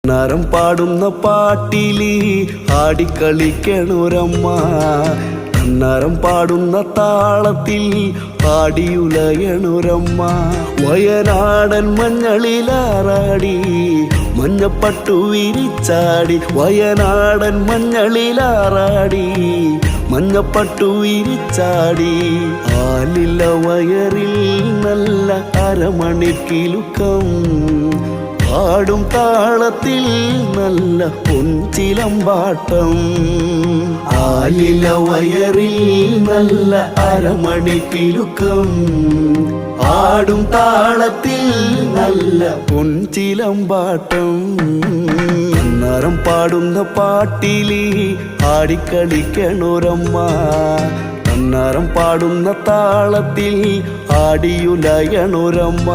നരം പാടുന്ന പാട്ടിലി ആടിക്കളിക്കണൊരമ്മ, നരം പാടുന്ന താളത്തിൽ ആടിയുലയണൊരമ്മ. വയനാടൻ മഞ്ഞളിലാറാടി മഞ്ഞപ്പട്ടു വിരിച്ചാടി, വയനാടൻ മഞ്ഞളിലാറാടി മഞ്ഞപ്പട്ടു വിരിച്ചാടി. ആലില്ല വയറിൽ നല്ല അരമണിക്കിലുക്കം, ആടും താളത്തിൽ നല്ല പൊൻചിലമ്പാട്ടം. ആലില വയറിൽ നല്ല അരമണിക്കിലുക്കം, ആടും താളത്തിൽ നല്ല പൊൻചിലമ്പാട്ടം. നരം പാടുന്ന പാട്ടിലി ആടിക്കളിക്കണൊരമ്മ, നരം പാടുന്ന താളത്തിൽ ആടിയുലയണൊരമ്മ.